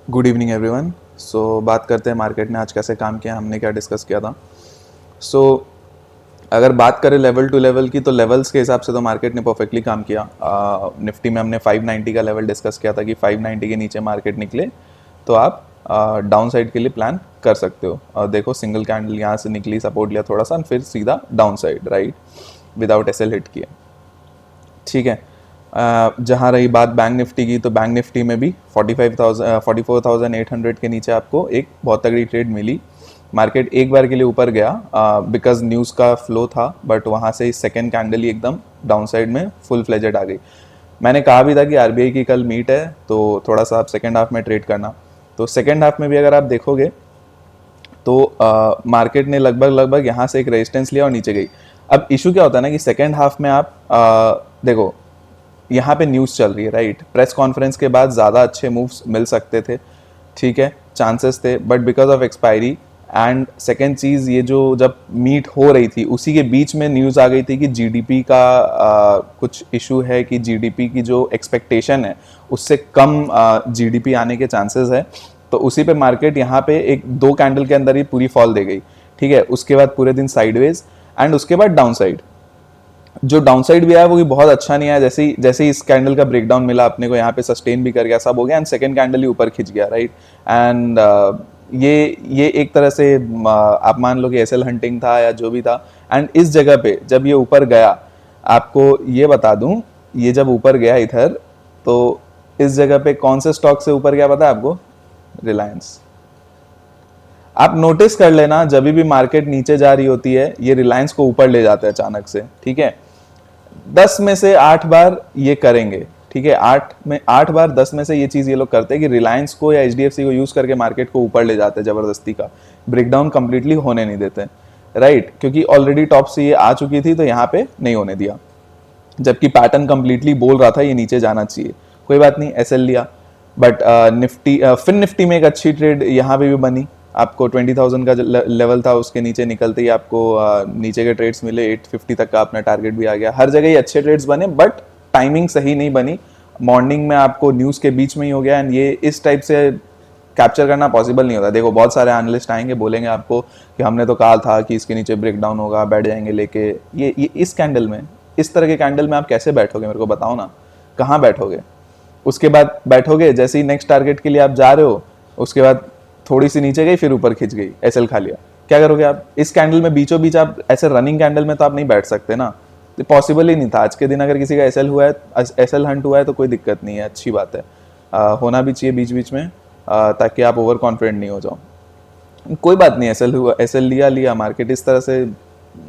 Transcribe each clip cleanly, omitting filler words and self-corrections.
Good evening everyone. सो बात करते हैं मार्केट ने आज कैसे काम किया, हमने क्या डिस्कस किया था। सो अगर बात करें लेवल टू लेवल की, तो लेवल्स के हिसाब से तो मार्केट ने परफेक्टली काम किया। निफ्टी में हमने 590 का लेवल डिस्कस किया था कि 590 के नीचे मार्केट निकले तो आप डाउन साइड के लिए प्लान कर सकते हो। देखो सिंगल कैंडल यहाँ से निकली, सपोर्ट लिया थोड़ा सा, फिर सीधा down side, right, without SL hit किया। ठीक है। जहाँ रही बात बैंक निफ्टी की, तो बैंक निफ्टी में भी 44,800 के नीचे आपको एक बहुत तगड़ी ट्रेड मिली। मार्केट एक बार के लिए ऊपर गया बिकॉज न्यूज़ का फ्लो था, बट वहाँ से सेकेंड कैंडल ही एकदम डाउन साइड में फुल फ्लेजेड आ गई। मैंने कहा भी था कि आरबीआई की कल मीट है, तो थोड़ा सा आप सेकेंड हाफ में ट्रेड करना। तो सेकेंड हाफ में भी अगर आप देखोगे तो मार्केट ने लगभग यहाँ से एक रेजिस्टेंस लिया और नीचे गई। अब इशू क्या होता है ना कि सेकेंड हाफ में आप देखो यहाँ पे न्यूज़ चल रही है, राइट। प्रेस कॉन्फ्रेंस के बाद ज़्यादा अच्छे मूव्स मिल सकते थे, ठीक है, चांसेस थे, but because of expiry and second चीज़, ये जो जब मीट हो रही थी उसी के बीच में न्यूज़ आ गई थी कि जीडीपी का कुछ इशू है, कि जीडीपी की जो एक्सपेक्टेशन है उससे कम जीडीपी आने के चांसेस है। तो उसी पे मार्केट यहाँ पे एक दो कैंडल के अंदर ही पूरी फॉल दे गई, ठीक है। उसके बाद पूरे दिन साइडवेज एंड उसके बाद डाउन साइड। जो डाउनसाइड भी आया वो भी बहुत अच्छा नहीं आया। जैसे ही इस कैंडल का ब्रेकडाउन मिला अपने को, यहाँ पे सस्टेन भी कर गया, सब हो गया, एंड सेकंड कैंडल ही ऊपर खिंच गया, राइट। एंड ये एक तरह से आप मान लो कि एसएल हंटिंग था या जो भी था। एंड इस जगह पे जब ये ऊपर गया, आपको ये बता दूं, ये जब ऊपर गया इधर, तो इस जगह पे कौन से स्टॉक से ऊपर गया पता है आपको? रिलायंस। आप नोटिस कर लेना, जब भी मार्केट नीचे जा रही होती है ये रिलायंस को ऊपर ले जाता है अचानक से, ठीक है। 10 में से 8 बार ये करेंगे, ठीक है। 8 बार 10 में से ये चीज ये लोग करते हैं कि रिलायंस को या एचडीएफसी को यूज करके मार्केट को ऊपर ले जाते हैं जबरदस्ती का, ब्रेकडाउन कंप्लीटली होने नहीं देते, राइट। क्योंकि ऑलरेडी टॉप से ये आ चुकी थी तो यहाँ पे नहीं होने दिया, जबकि पैटर्न कंप्लीटली बोल रहा था ये नीचे जाना चाहिए। कोई बात नहीं, एसएल लिया। बट निफ्टी फिन निफ्टी में एक अच्छी ट्रेड यहाँ पे भी बनी। आपको 20,000 का लेवल था, उसके नीचे निकलते ही आपको नीचे के ट्रेड्स मिले, 850 तक का अपना टारगेट भी आ गया। हर जगह ही अच्छे ट्रेड्स बने, बट टाइमिंग सही नहीं बनी। मॉर्निंग में आपको न्यूज़ के बीच में ही हो गया, एंड ये इस टाइप से कैप्चर करना पॉसिबल नहीं होता। देखो बहुत सारे एनालिस्ट आएंगे, बोलेंगे आपको कि हमने तो कहा था कि इसके नीचे ब्रेक डाउन होगा, बैठ जाएंगे लेके। ये इस कैंडल में, इस तरह के कैंडल में आप कैसे बैठोगे, मेरे को बताओ ना, कहाँ बैठोगे? उसके बाद बैठोगे जैसे ही नेक्स्ट टारगेट के लिए आप जा रहे हो, उसके बाद थोड़ी सी नीचे गई, फिर ऊपर खिंच गई, एसएल खा लिया, क्या करोगे आप? इस कैंडल में बीचों बीच आप ऐसे रनिंग कैंडल में तो आप नहीं बैठ सकते ना, तो पॉसिबल ही नहीं था। आज के दिन अगर किसी का एसएल हुआ है, एसएल हंट हुआ है, तो कोई दिक्कत नहीं है, अच्छी बात है। होना भी चाहिए बीच बीच में, ताकि आप ओवर कॉन्फिडेंट नहीं हो जाओ। कोई बात नहीं, एसएल हुआ, एसएल लिया लिया, मार्केट इस तरह से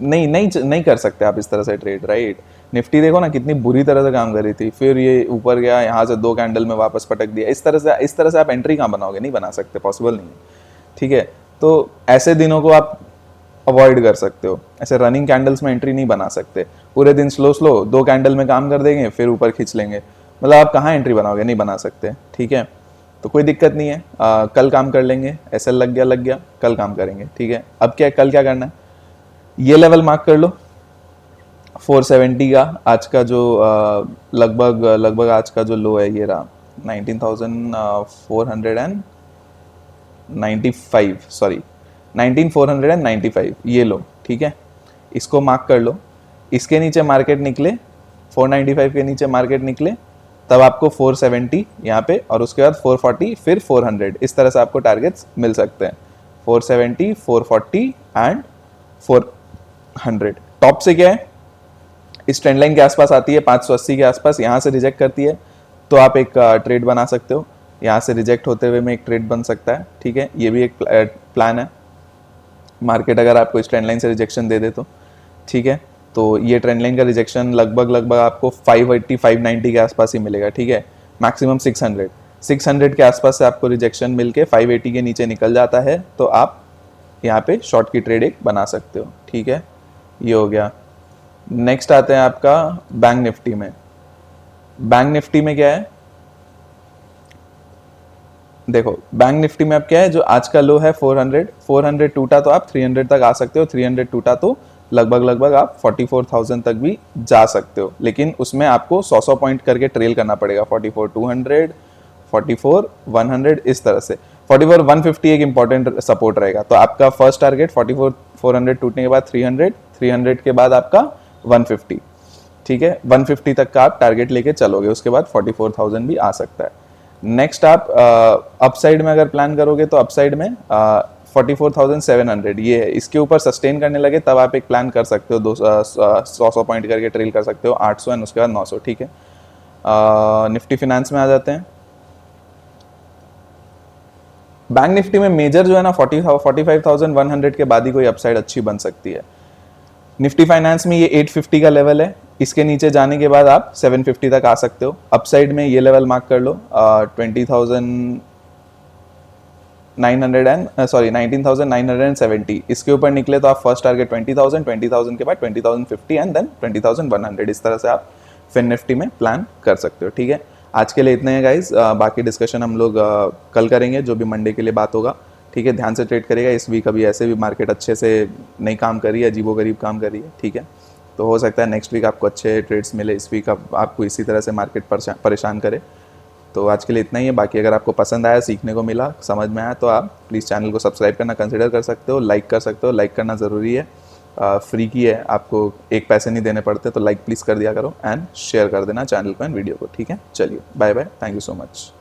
नहीं कर सकते आप इस तरह से ट्रेड, राइट। निफ्टी देखो ना कितनी बुरी तरह से काम कर रही थी, फिर ये ऊपर गया, यहाँ से दो कैंडल में वापस पटक दिया। इस तरह से आप एंट्री कहाँ बनाओगे? नहीं बना सकते, पॉसिबल नहीं है, ठीक है। तो ऐसे दिनों को आप अवॉइड कर सकते हो, ऐसे रनिंग कैंडल्स में एंट्री नहीं बना सकते। पूरे दिन स्लो स्लो दो कैंडल में काम कर देंगे, फिर ऊपर खींच लेंगे, मतलब आप कहाँ एंट्री बनाओगे? नहीं बना सकते, ठीक है। तो कोई दिक्कत नहीं है, कल काम कर लेंगे। एसएल लग गया, कल काम करेंगे, ठीक है। अब क्या, कल क्या करना है? ये लेवल मार्क कर लो 470 का, आज का जो लगभग आज का जो लो है ये रहा 19,495, सॉरी 19,495, ये लो, ठीक है। इसको मार्क कर लो। इसके नीचे मार्केट निकले, 495 के नीचे मार्केट निकले, तब आपको 470 यहाँ पे, और उसके बाद 440, फिर 400, इस तरह से आपको टारगेट्स मिल सकते हैं। 470, 440 एंड 400। टॉप से क्या है, इस ट्रेंड लाइन के आसपास आती है, 580 के आसपास, यहाँ से रिजेक्ट करती है तो आप एक ट्रेड बना सकते हो। यहाँ से रिजेक्ट होते हुए में एक ट्रेड बन सकता है, ठीक है। ये भी एक प्लान है। मार्केट अगर आपको इस ट्रेंड लाइन से रिजेक्शन दे दे तो, ठीक है। तो ये ट्रेंड लाइन का रिजेक्शन लगभग आपको 580 590 के आसपास ही मिलेगा, ठीक है। मैक्सिमम 600 के आसपास से आपको रिजेक्शन मिलके 580 के नीचे निकल जाता है, तो आप यहाँ पे शॉर्ट की ट्रेड एक बना सकते हो, ठीक है। ये हो गया। नेक्स्ट आते हैं आपका बैंक निफ्टी में। बैंक निफ्टी में क्या है, देखो बैंक निफ्टी में अब क्या है, जो आज का लो है 400 टूटा तो आप 300 तक आ सकते हो, 300 टूटा तो लगभग आप 44,000 तक भी जा सकते हो। लेकिन उसमें आपको 100 पॉइंट करके ट्रेल करना पड़ेगा, 44,200, 44 100 इस तरह से 44 150 एक इंपॉर्टेंट सपोर्ट रहेगा। तो आपका फर्स्ट टारगेट 44 400 टूटने के बाद 300 300 के बाद आपका 150, ठीक है, 150 तक का आप टारगेट लेके चलोगे, उसके बाद 44,000 भी आ सकता है। नेक्स्ट आप अपसाइड में अगर प्लान करोगे तो अपसाइड में 44,700 ये है, इसके ऊपर सस्टेन करने लगे तब आप एक प्लान कर सकते हो, 100 पॉइंट करके ट्रेल कर सकते हो 800 एंड उसके बाद 900, ठीक है। निफ्टी फिनेंस में आ जाते हैं। बैंक निफ्टी में मेजर जो है ना 45,100 के बाद ही कोई अपसाइड अच्छी बन सकती है। निफ्टी फाइनेंस में ये 850 का लेवल है, इसके नीचे जाने के बाद आप 750 तक आ सकते हो। अपसाइड में ये लेवल मार्क कर लो 19,970, इसके ऊपर निकले तो आप फर्स्ट टारगेट 20,000 20,000 के बाद 20,050 एंड देन 20,100, इस तरह से आप फिन निफ्टी में प्लान कर सकते हो, ठीक है। आज के लिए इतने हैं गाइज, बाकी डिस्कशन हम लोग कल करेंगे, जो भी मंडे के लिए बात होगा, ठीक है। ध्यान से ट्रेड करेगा, इस वीक अभी ऐसे भी मार्केट अच्छे से नहीं काम कर रही है, अजीबोगरीब काम कर रही है, ठीक है। तो हो सकता है नेक्स्ट वीक आपको अच्छे ट्रेड्स मिले, इस वीक आपको इसी तरह से मार्केट परेशान करे। तो आज के लिए इतना ही है। बाकी अगर आपको पसंद आया, सीखने को मिला, समझ में आया, तो आप प्लीज़ चैनल को सब्सक्राइब करना कंसिडर कर सकते हो, लाइक कर सकते हो, लाइक करना ज़रूरी है, फ्री की है, आपको एक पैसे नहीं देने पड़ते, तो लाइक प्लीज़ कर दिया करो एंड शेयर कर देना चैनल को एंड वीडियो को, ठीक है। चलिए bye bye, thank you so much.